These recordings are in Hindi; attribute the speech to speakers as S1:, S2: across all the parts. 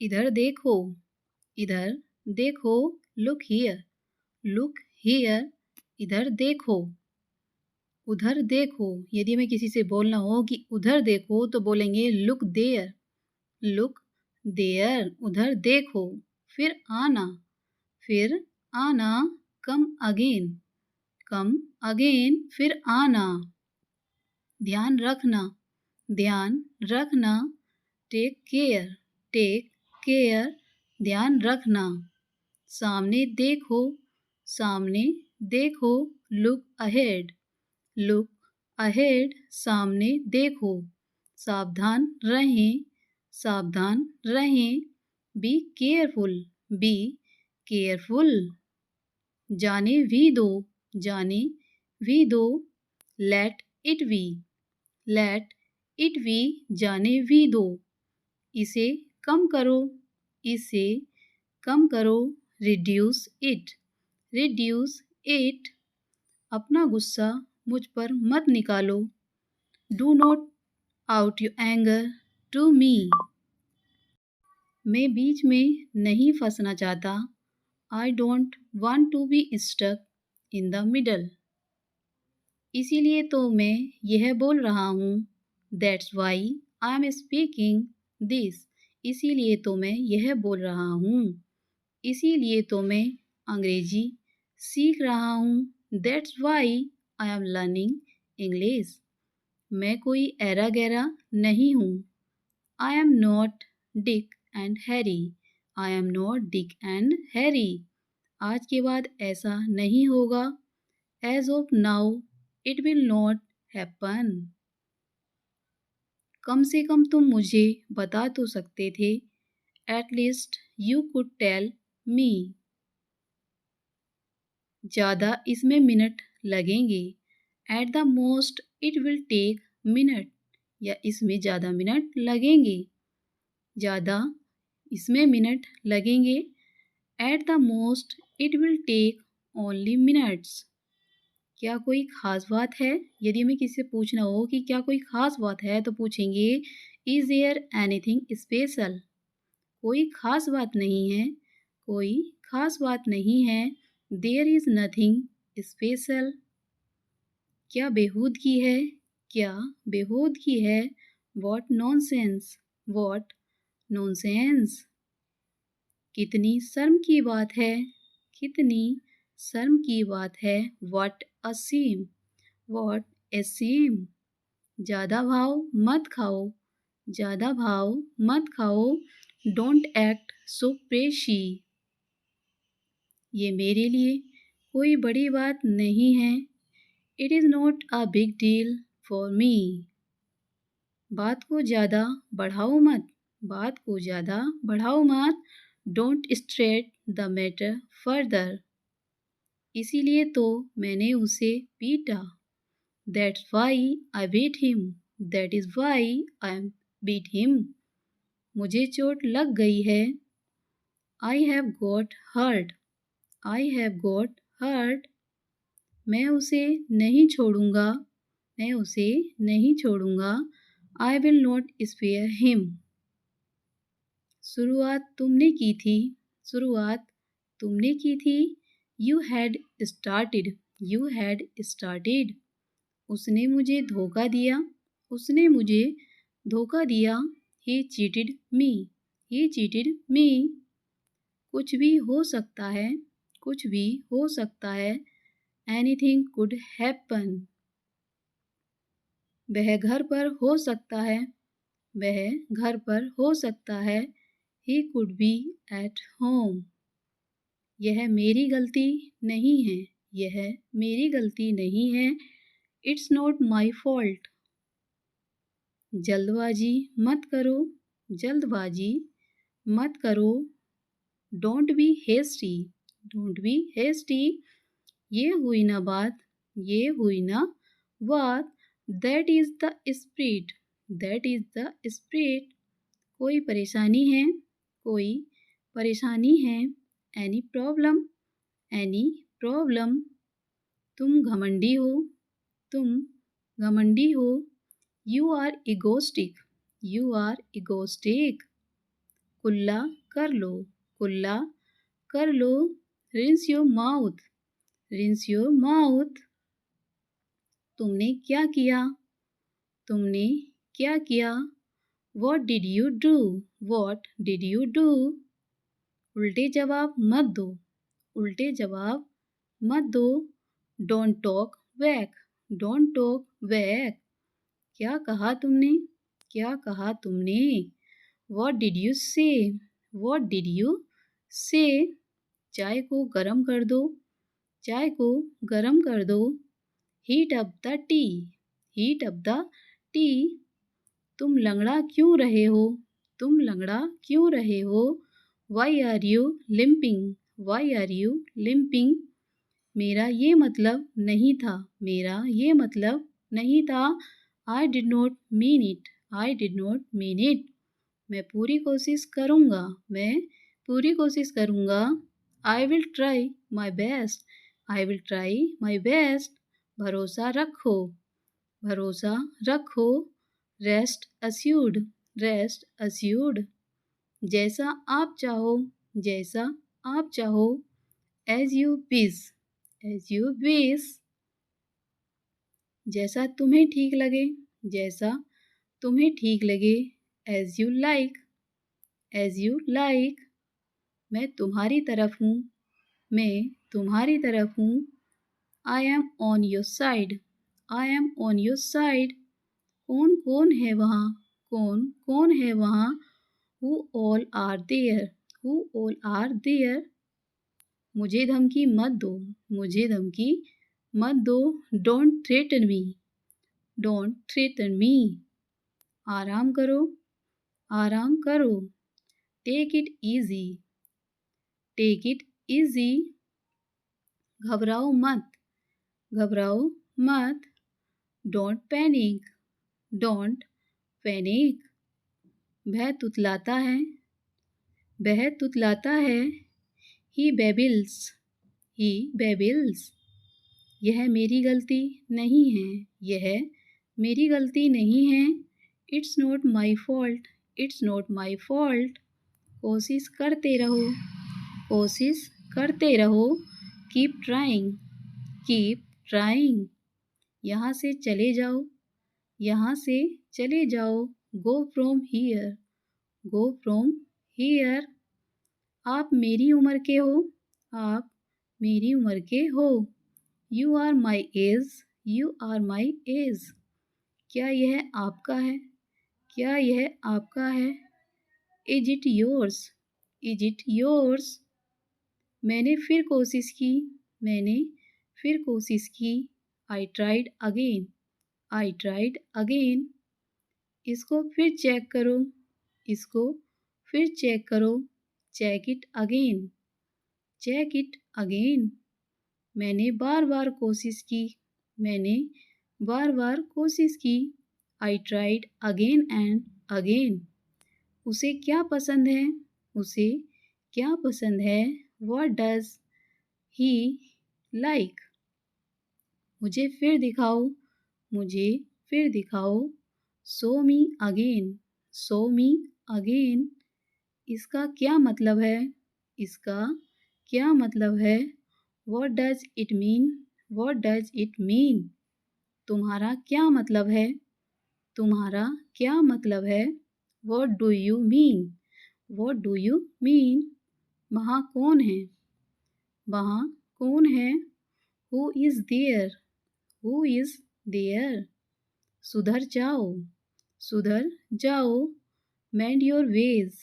S1: इधर देखो, इधर देखो, लुक हियर, लुक हियर, इधर देखो। उधर देखो, यदि हमें किसी से बोलना हो कि उधर देखो तो बोलेंगे लुक देयर, लुक देयर, उधर देखो। फिर आना, फिर आना, कम अगेन, कम अगेन, फिर आना। ध्यान रखना, ध्यान रखना, टेक केयर, टेक केयर, ध्यान रखना। सामने देखो, सामने देखो, लुक अहेड, लुक अहेड, सामने देखो। सावधान रहें, सावधान रहें, बी केयरफुल, बी केयरफुल। जाने भी दो, जाने भी दो, let it be, let it be, जाने भी दो। इसे कम करो, इसे कम करो, रिड्यूस इट, रिड्यूस इट। अपना गुस्सा मुझ पर मत निकालो, do not out your anger to me. मैं बीच में नहीं फंसना चाहता, I don't want to be stuck in the middle. इसीलिए तो मैं यह बोल रहा हूँ, that's why I am speaking this. इसीलिए तो मैं यह बोल रहा हूँ, इसीलिए तो मैं अंग्रेजी सीख रहा हूँ, that's why I am learning English. मैं कोई ऐरा गैरा नहीं हूँ, I am not Dick and Harry, I am not Dick and Harry. आज के बाद ऐसा नहीं होगा, as of now it will not happen. कम से कम तुम मुझे बता तो सकते थे, at least you could tell me. ज़्यादा इसमें मिनट लगेंगे, at the most it will take minute, या इसमें ज़्यादा मिनट लगेंगे। ज़्यादा इसमें मिनट लगेंगे, at the most it will take only minutes. क्या कोई ख़ास बात है? यदि हमें किसी से पूछना हो कि क्या कोई ख़ास बात है तो पूछेंगे इज़ देयर एनीथिंग स्पेशल। कोई ख़ास बात नहीं है, कोई ख़ास बात नहीं है, देयर इज़ नथिंग स्पेशल। क्या बेहूदगी है? क्या बेहूदगी है? What nonsense, what nonsense. कितनी शर्म की बात है, कितनी शर्म की बात है, what a shame, what a shame. ज़्यादा भाव मत खाओ, ज़्यादा भाव मत खाओ, डोंट एक्ट सो प्रेशी। ये मेरे लिए कोई बड़ी बात नहीं है, it is not a big deal for me. बात को ज़्यादा बढ़ाओ मत, बात को ज़्यादा बढ़ाओ मत, don't straight the matter further. इसीलिए तो मैंने उसे पीटा, that's why I beat him, that is why I beat him. मुझे चोट लग गई है, I have got hurt, I have got hurt. मैं उसे नहीं छोड़ूंगा, मैं उसे नहीं छोड़ूंगा, I will not spare him. शुरुआत तुमने की थी, शुरुआत तुमने की थी, you had started, you had started. उसने मुझे धोखा दिया, उसने मुझे धोखा दिया, ही चीटेड मी, ही चीटेड मी। कुछ भी हो सकता है, कुछ भी हो सकता है, एनीथिंग कुड हैपन। वह घर पर हो सकता है, वह घर पर हो सकता है, he could be at home. यह मेरी गलती नहीं है, यह मेरी गलती नहीं है, इट्स नॉट माई फॉल्ट। जल्दबाजी मत करो, जल्दबाजी मत करो, don't be hasty, don't be hasty. ये हुई ना बात, ये हुई ना बात, that is the spirit, that is the spirit. कोई परेशानी है, कोई परेशानी है, एनी प्रॉब्लम, एनी प्रॉब्लम। तुम घमंडी हो, तुम घमंडी हो, you are egoistic, you are egoistic. कुल्ला कर लो, कुल्ला कर लो। Rinse your mouth, rinse your mouth. तुमने क्या किया, तुमने क्या किया। What did you do? What did you do? उल्टे जवाब मत दो, उल्टे जवाब मत दो। Don't talk back, don't talk back। क्या कहा तुमने, क्या कहा तुमने। What did you say? What did you say? चाय को गरम कर दो, चाय को गरम कर दो। Heat up the tea, heat up the tea। तुम लंगड़ा क्यों रहे हो, तुम लंगड़ा क्यों रहे हो। Why are you limping, why are you limping. मेरा ये मतलब नहीं था, मेरा ये मतलब नहीं था। I did not mean it, I did not mean it. मैं पूरी कोशिश करूँगा, मैं पूरी कोशिश करूँगा। I will try my best, I will try my best. भरोसा रखो, भरोसा रखो। Rest assured, rest assured. जैसा आप चाहो, जैसा आप चाहो। As you wish, as you wish. जैसा तुम्हें ठीक लगे, जैसा तुम्हें ठीक लगे। As you like, as you like. मैं तुम्हारी तरफ हूँ, मैं तुम्हारी तरफ हूँ। I M on your side, I am on your side. कौन कौन है वहाँ, कौन कौन है वहाँ। Who all are there, who all are there। मुझे धमकी मत दो, मुझे धमकी मत दो। Don't threaten me, don't threaten me। आराम करो, आराम करो। Take it easy, take it easy। घबराओ मत, घबराओ मत। Don't panic, don't panic। वह तुतलाता है, वह तुतलाता है। He babbles, he babbles। यह मेरी गलती नहीं है, यह मेरी गलती नहीं है। It's not my fault, it's not my fault। कोशिश करते रहो, कोशिश करते रहो। Keep trying, keep trying। यहाँ से चले जाओ, यहाँ से चले जाओ। Go from here, go from here। आप मेरी उम्र के हो, आप मेरी उम्र के हो। You are my age, you are my age. क्या यह आपका है, क्या यह आपका है। Is it yours, is it yours. मैंने फिर कोशिश की, मैंने फिर कोशिश की। I tried again, I tried again. इसको फिर चेक करो, इसको फिर चेक करो। Check it again, check it again. मैंने बार बार कोशिश की, मैंने बार बार कोशिश की। I tried again and again. उसे क्या पसंद है, उसे क्या पसंद है। What does he like. मुझे फिर दिखाओ, मुझे फिर दिखाओ। Show me again, show me again. इसका क्या मतलब है, इसका क्या मतलब है। What does it mean, what does it mean। तुम्हारा क्या मतलब है, तुम्हारा क्या मतलब है। What do you mean, what do you mean। वहाँ कौन है, वहाँ कौन है। Who is there, who is there। सुधर जाओ, सुधर जाओ। Mend your ways,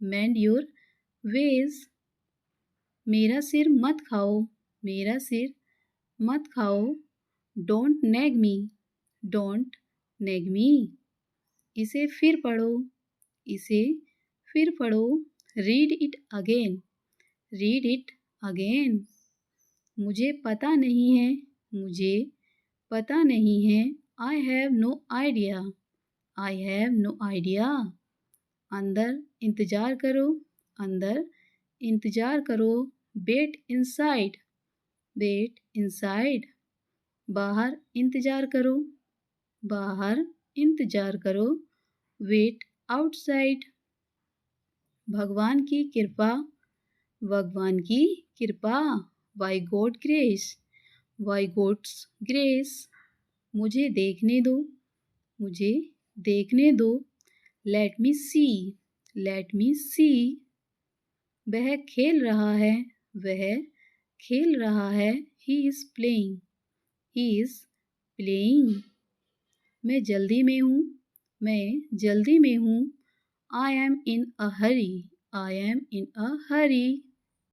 S1: mend your ways। मेरा सिर मत खाओ, मेरा सिर मत खाओ। Don't nag me, don't nag me. इसे फिर पढ़ो, इसे फिर पढ़ो। Read it again, read it again. मुझे पता नहीं है, मुझे पता नहीं है। I have no idea, I have no idea. अंदर इंतज़ार करो, अंदर इंतज़ार करो। Wait inside, wait inside. बाहर इंतज़ार करो, बाहर इंतज़ार करो। वेट आउटसाइड, भगवान की कृपा, भगवान की कृपा। By God grace, by God's grace. मुझे देखने दो, मुझे देखने दो। Let me see, let me see. वह खेल रहा है, वह खेल रहा है। He is playing, he is playing. मैं जल्दी में हूँ, मैं जल्दी में हूँ। I am in a hurry, I am in a Hari.